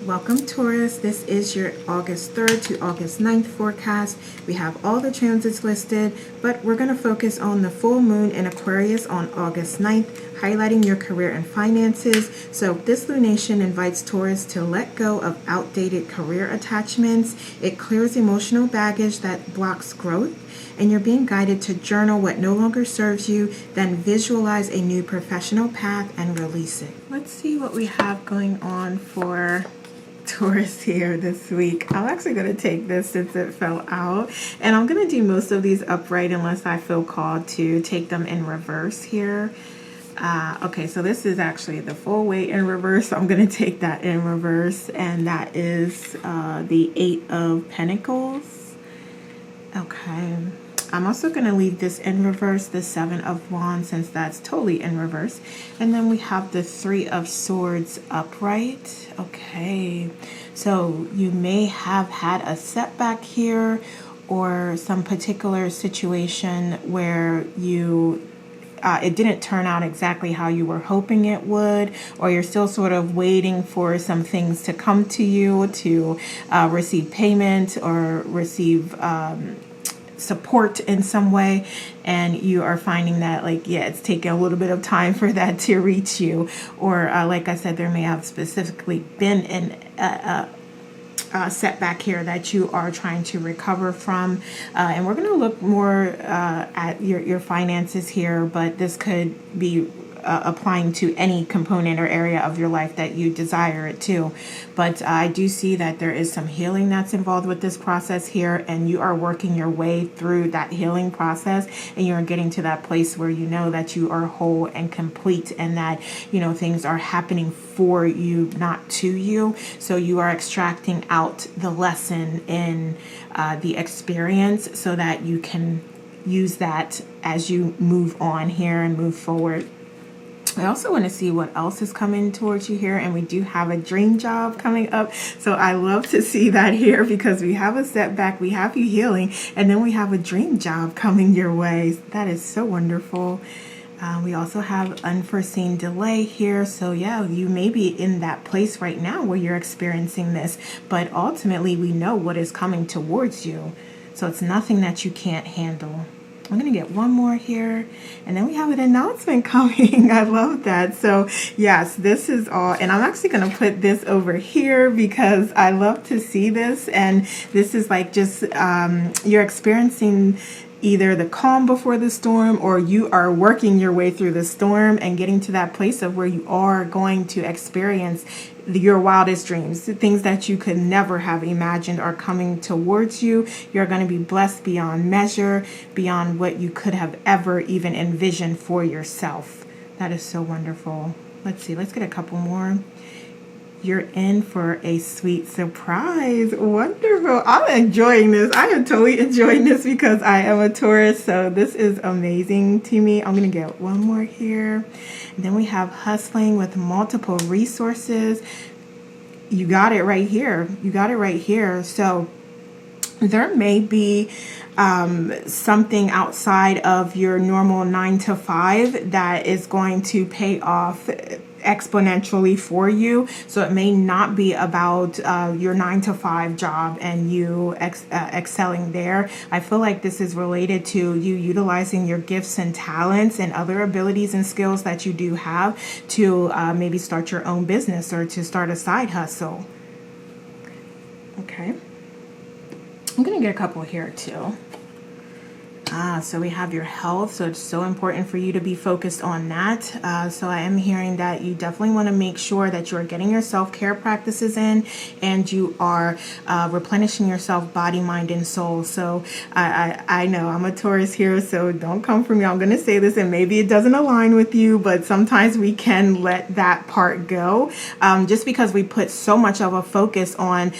Welcome Taurus, this is your August 3rd to August 9th forecast. We have all the transits listed, but we're going to focus on the full moon in Aquarius on August 9th, highlighting your career and finances. So this lunation invites Taurus to let go of outdated career attachments. It clears emotional baggage that blocks growth, and you're being guided to journal what no longer serves you, then visualize a new professional path and release it. Let's see what we have going on for Taurus here this week. I'm actually going to take this since it fell out, and I'm going to do most of these upright unless I feel called to take them in reverse here. Okay, so this is actually the full weight in reverse, so I'm going to take that in reverse, and that is the 8 of Pentacles. Okay, I'm also going to leave this in reverse, the 7 of Wands, since that's totally in reverse. And then we have the 3 of Swords upright. Okay, so you may have had a setback here or some particular situation where you it didn't turn out exactly how you were hoping it would, or you're still sort of waiting for some things to come to you to receive payment or receive support in some way, and you are finding that it's taking a little bit of time for that to reach you, or like I said, there may have specifically been an setback here that you are trying to recover from, and we're going to look more at your finances here, but this could be applying to any component or area of your life that you desire it to. But I do see that there is some healing that's involved with this process here, and you are working your way through that healing process, and you're getting to that place where you know that you are whole and complete, and that things are happening for you, not to you. So you are extracting out the lesson in the experience so that you can use that as you move on here and move forward. I also want to see what else is coming towards you here, and we do have a dream job coming up. So I love to see that here, because we have a setback, we have you healing, and then we have a dream job coming your way. That is so wonderful. We also have unforeseen delay here. So yeah, you may be in that place right now where you're experiencing this, but ultimately we know what is coming towards you. So it's nothing that you can't handle. I'm going to get one more here, and then we have an announcement coming. I love that. So yes, this is all, and I'm actually going to put this over here because I love to see this, and this is like just you're experiencing either the calm before the storm, or you are working your way through the storm and getting to that place of where you are going to experience your wildest dreams. Things that you could never have imagined are coming towards you. You're going to be blessed beyond measure, beyond what you could have ever even envisioned for yourself. That is so wonderful. Let's see, let's get a couple more. You're in for a sweet surprise. Wonderful. I'm enjoying this. I am totally enjoying this because I am a Taurus. So this is amazing to me. I'm going to get one more here. And then we have hustling with multiple resources. You got it right here. You got it right here. So there may be something outside of your normal 9 to 5 that is going to pay off exponentially for you. So it may not be about your 9 to 5 job and you excelling there. I feel like this is related to you utilizing your gifts and talents and other abilities and skills that you do have to maybe start your own business or to start a side hustle. Okay. I'm going to get a couple here too. So we have your health. So it's so important for you to be focused on that. So I am hearing that you definitely want to make sure that you are getting your self-care practices in, and you are replenishing yourself body, mind, and soul. So I know I'm a Taurus here, so don't come for me. I'm going to say this, and maybe it doesn't align with you, but sometimes we can let that part go just because we put so much of a focus on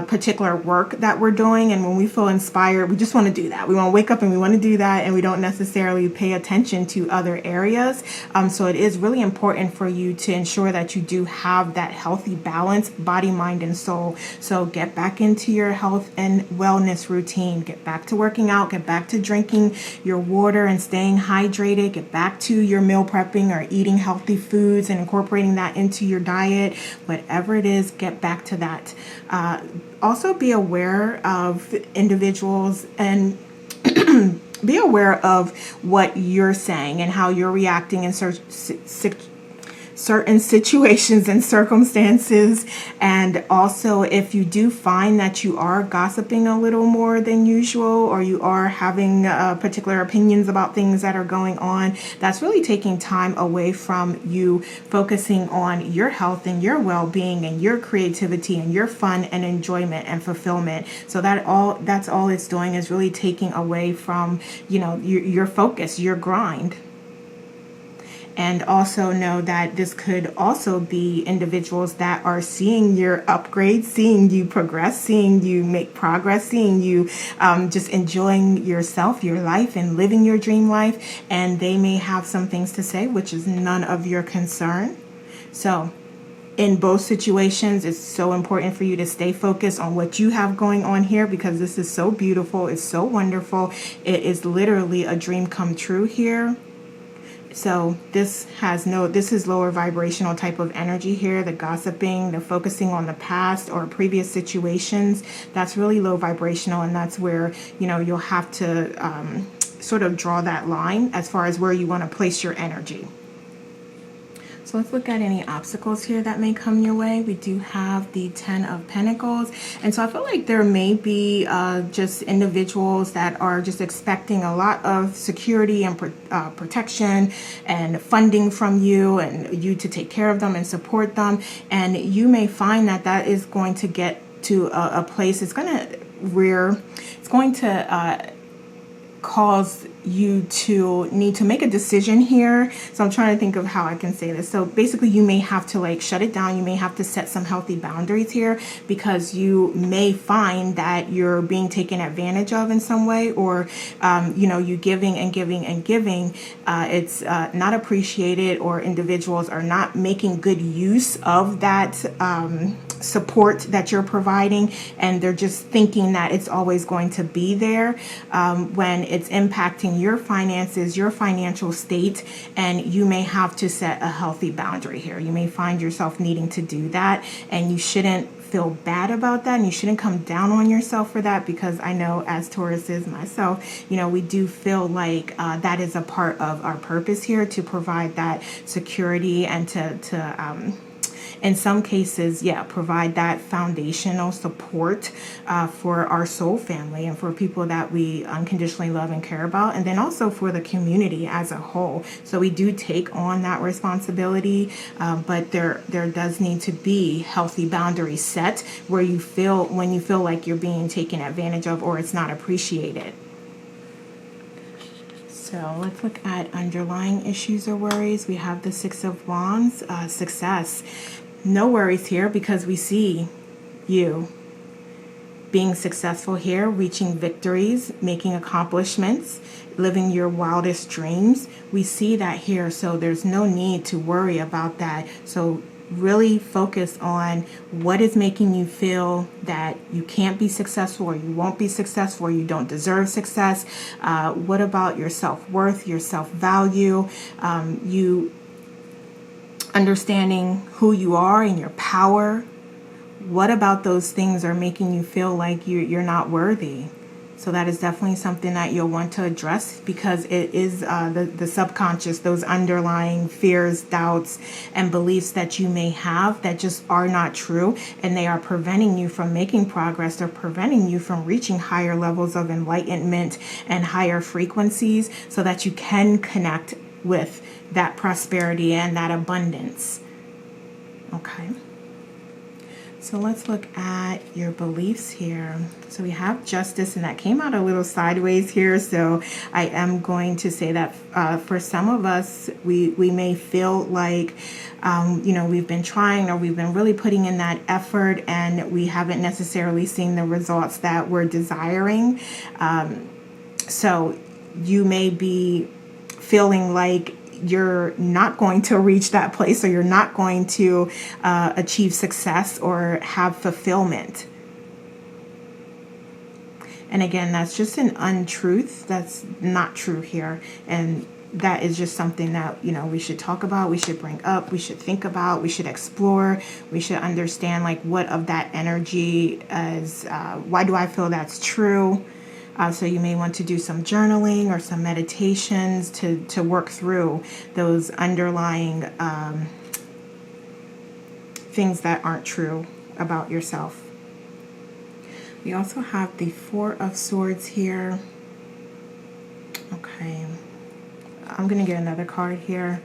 particular work that we're doing. And when we feel inspired, we just want to do that. We want to wake up and we want want to do that, and we don't necessarily pay attention to other areas. So it is really important for you to ensure that you do have that healthy balance, body, mind, and soul. So get back into your health and wellness routine. Get back to working out. Get back to drinking your water and staying hydrated. Get back to your meal prepping or eating healthy foods and incorporating that into your diet. Whatever it is, get back to that. Also be aware of individuals and be aware of what you're saying and how you're reacting in certain situations and circumstances. And also, if you do find that you are gossiping a little more than usual, or you are having particular opinions about things that are going on, that's really taking time away from you focusing on your health and your well-being and your creativity and your fun and enjoyment and fulfillment. So that's all it's doing, is really taking away from, your focus, your grind. And also know that this could also be individuals that are seeing your upgrade, seeing you progress, seeing you make progress, seeing you just enjoying yourself, your life, and living your dream life. And they may have some things to say, which is none of your concern. So in both situations, it's so important for you to stay focused on what you have going on here, because this is so beautiful. It's so wonderful. It is literally a dream come true here. So this is lower vibrational type of energy here. The gossiping, the focusing on the past or previous situations, that's really low vibrational. And that's where, you'll have to sort of draw that line as far as where you want to place your energy. So let's look at any obstacles here that may come your way. We do have the 10 of Pentacles. And so I feel like there may be just individuals that are just expecting a lot of security and protection and funding from you, and you to take care of them and support them. And you may find that is going to get to a place, it's going to cause you to need to make a decision here. So I'm trying to think of how I can say this. So basically, you may have to shut it down. You may have to set some healthy boundaries here, because you may find that you're being taken advantage of in some way, or you giving and giving and giving. It's not appreciated, or individuals are not making good use of that support that you're providing, and they're just thinking that it's always going to be there, when it's impacting your finances, your financial state. And you may have to set a healthy boundary here. You may find yourself needing to do that, and you shouldn't feel bad about that, and you shouldn't come down on yourself for that, because I know, as Taurus is myself, we do feel like that is a part of our purpose here, to provide that security and to in some cases, provide that foundational support for our soul family and for people that we unconditionally love and care about, and then also for the community as a whole. So we do take on that responsibility, but there does need to be healthy boundaries set when you feel like you're being taken advantage of, or it's not appreciated. So let's look at underlying issues or worries. We have the 6 of Wands, success. No worries here, because we see you being successful here, reaching victories, making accomplishments, living your wildest dreams. We see that here, so there's no need to worry about that. So really focus on what is making you feel that you can't be successful, or you won't be successful, or you don't deserve success. What about your self-worth, your self-value, you understanding who you are and your power? What about those things are making you feel like you're not worthy? So that is definitely something that you'll want to address, because it is the subconscious, those underlying fears, doubts, and beliefs that you may have that just are not true, and they are preventing you from making progress. They're preventing you from reaching higher levels of enlightenment and higher frequencies, so that you can connect with that prosperity and that abundance. Okay. So let's look at your beliefs here. So we have justice, and that came out a little sideways here. So I am going to say that for some of us, we may feel like, we've been trying, or we've been really putting in that effort, and we haven't necessarily seen the results that we're desiring. So you may be feeling like you're not going to reach that place, or you're not going to achieve success or have fulfillment. And again, that's just an untruth. That's not true here. And that is just something that, you know, we should talk about, we should bring up, we should think about, we should explore, we should understand, like, what of that energy is, why do I feel that's true? So you may want to do some journaling or some meditations to work through those underlying things that aren't true about yourself. We also have the Four of Swords here. Okay. I'm going to get another card here.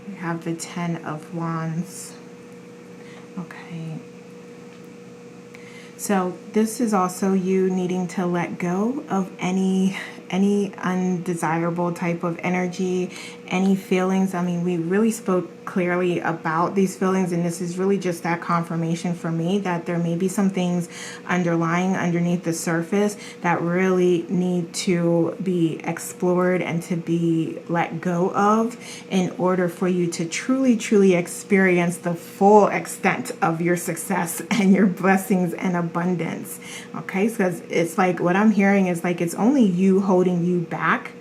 We have the Ten of Wands. Okay. So this is also you needing to let go of any undesirable type of energy, any feelings. I mean, we really spoke clearly about these feelings, and this is really just that confirmation for me that there may be some things underlying underneath the surface that really need to be explored and to be let go of in order for you to truly experience the full extent of your success and your blessings and abundance. Okay, because it's like what I'm hearing is like it's only you holding you back.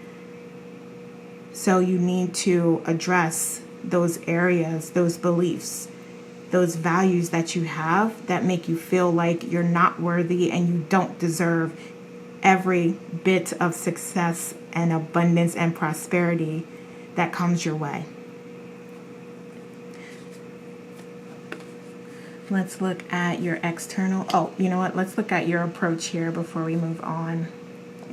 So you need to address those areas, those beliefs, those values that you have that make you feel like you're not worthy and you don't deserve every bit of success and abundance and prosperity that comes your way. Let's look at your external. Oh, you know what? Let's look at your approach here before we move on.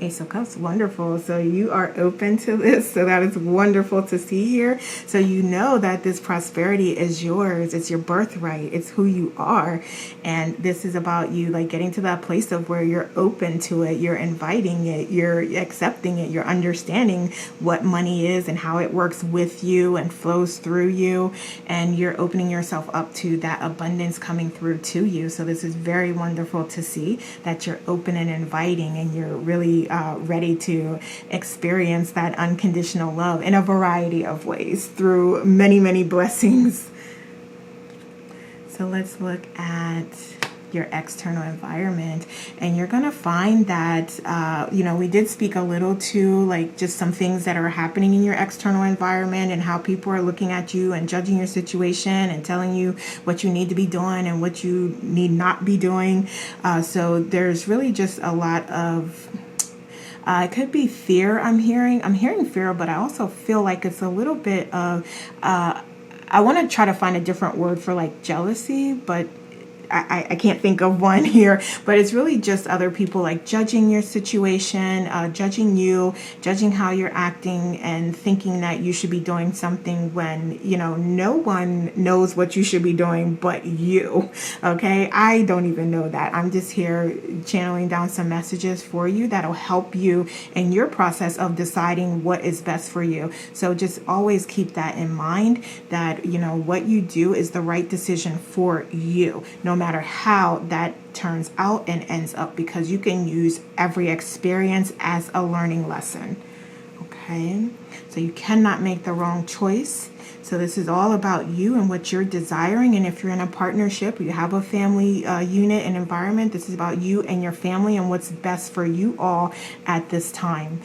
Ace of Cups, wonderful. So you are open to this. So that is wonderful to see here. So you know that this prosperity is yours. It's your birthright. It's who you are. And this is about you like getting to that place of where you're open to it. You're inviting it. You're accepting it. You're understanding what money is and how it works with you and flows through you. And you're opening yourself up to that abundance coming through to you. So this is very wonderful to see that you're open and inviting, and you're really ready to experience that unconditional love in a variety of ways through many blessings. So let's look at your external environment, and you're going to find that, we did speak a little to like just some things that are happening in your external environment and how people are looking at you and judging your situation and telling you what you need to be doing and what you need not be doing. So there's really just a lot of it could be fear. I'm hearing fear, but I also feel like it's a little bit of, I want to try to find a different word for like jealousy, but I can't think of one here, but it's really just other people like judging your situation, judging you, judging how you're acting, and thinking that you should be doing something when, no one knows what you should be doing but you. Okay, I don't even know that. I'm just here channeling down some messages for you that'll help you in your process of deciding what is best for you. So just always keep that in mind, that, what you do is the right decision for you, no matter how that turns out and ends up, because you can use every experience as a learning lesson. Okay, so you cannot make the wrong choice. So this is all about you and what you're desiring. And if you're in a partnership, you have a family unit and environment, this is about you and your family and what's best for you all at this time.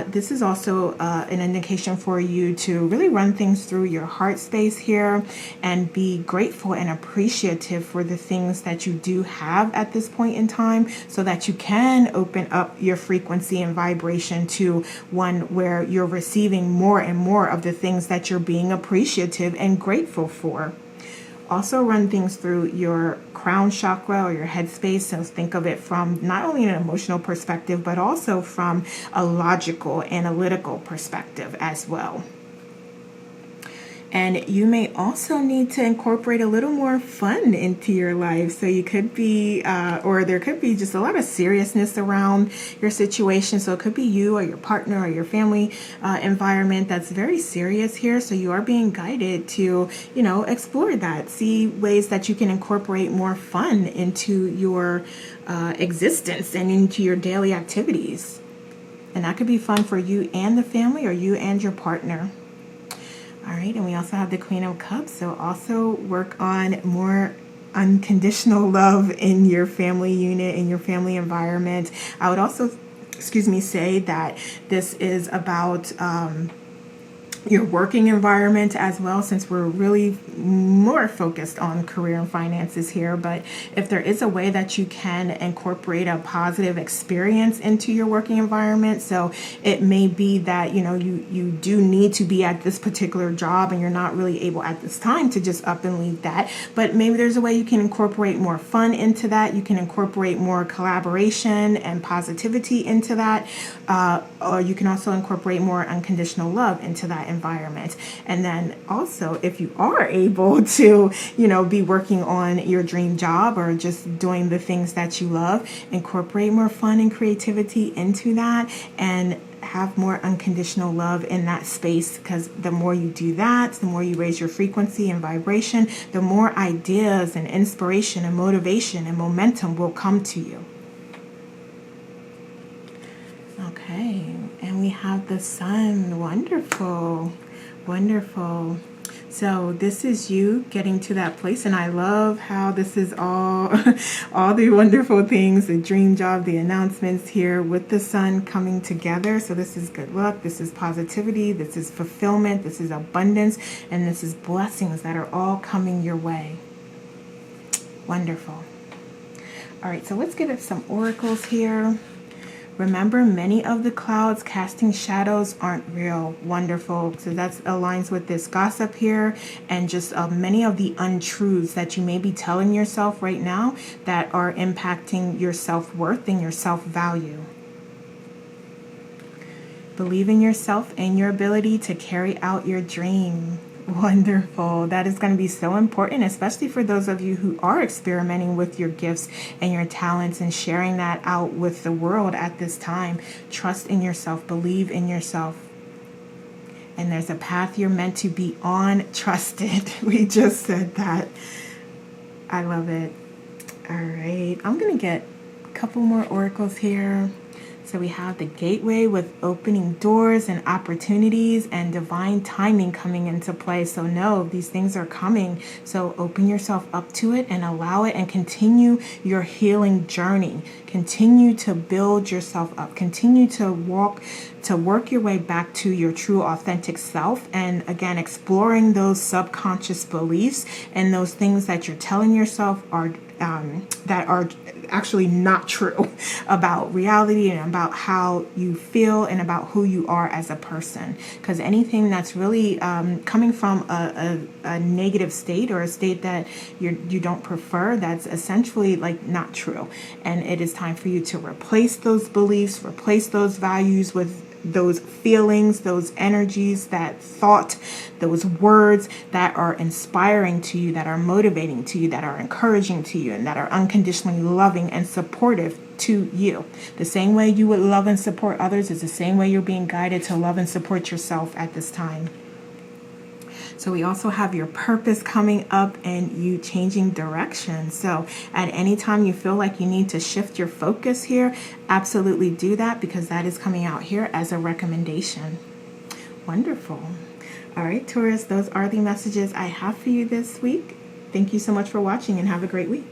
This is also an indication for you to really run things through your heart space here and be grateful and appreciative for the things that you do have at this point in time, so that you can open up your frequency and vibration to one where you're receiving more and more of the things that you're being appreciative and grateful for. Also run things through your crown chakra or your head space. So think of it from not only an emotional perspective, but also from a logical, analytical perspective as well. And you may also need to incorporate a little more fun into your life. So you could be, or there could be just a lot of seriousness around your situation. So it could be you or your partner or your family environment that's very serious here. So you are being guided to, explore that, see ways that you can incorporate more fun into your existence and into your daily activities. And that could be fun for you and the family, or you and your partner. All right, and we also have the Queen of Cups, so also work on more unconditional love in your family unit, in your family environment. I would also, say that this is about your working environment as well, since we're really more focused on career and finances here. But if there is a way that you can incorporate a positive experience into your working environment, so it may be that you do need to be at this particular job and you're not really able at this time to just up and leave that, but maybe there's a way you can incorporate more fun into that. You can incorporate more collaboration and positivity into that, or you can also incorporate more unconditional love into that environment. And then also, if you are able to, be working on your dream job or just doing the things that you love, incorporate more fun and creativity into that and have more unconditional love in that space, because the more you do that, the more you raise your frequency and vibration, the more ideas and inspiration and motivation and momentum will come to you. Okay, and we have the Sun. Wonderful, wonderful. So this is you getting to that place, and I love how this is all the wonderful things, the dream job, the announcements here with the Sun coming together. So this is good luck, this is positivity, this is fulfillment, this is abundance, and this is blessings that are all coming your way. Wonderful. All right, so let's give it some oracles here. Remember, many of the clouds casting shadows aren't real. Wonderful. So that aligns with this gossip here, and just many of the untruths that you may be telling yourself right now that are impacting your self-worth and your self-value. Believe in yourself and your ability to carry out your dream. Wonderful. That is going to be so important, especially for those of you who are experimenting with your gifts and your talents and sharing that out with the world at this time. Trust in yourself. Believe in yourself. And there's a path you're meant to be on. Trust it. We just said that. I love it. All right. I'm going to get a couple more oracles here. So we have the gateway with opening doors and opportunities and divine timing coming into play. So no, these things are coming. So open yourself up to it and allow it, and continue your healing journey. Continue to build yourself up. Continue to work your way back to your true authentic self. And again, exploring those subconscious beliefs and those things that you're telling yourself are that are actually not true about reality and about how you feel and about who you are as a person. Because anything that's really coming from a negative state, or a state that you don't prefer, that's essentially like not true. And it is time for you to replace those beliefs, replace those values with those feelings, those energies, that thought, those words that are inspiring to you, that are motivating to you, that are encouraging to you, and that are unconditionally loving and supportive to you. The same way you would love and support others is the same way you're being guided to love and support yourself at this time. So we also have your purpose coming up and you changing direction. So at any time you feel like you need to shift your focus here, absolutely do that, because that is coming out here as a recommendation. Wonderful. All right, Taurus, those are the messages I have for you this week. Thank you so much for watching, and have a great week.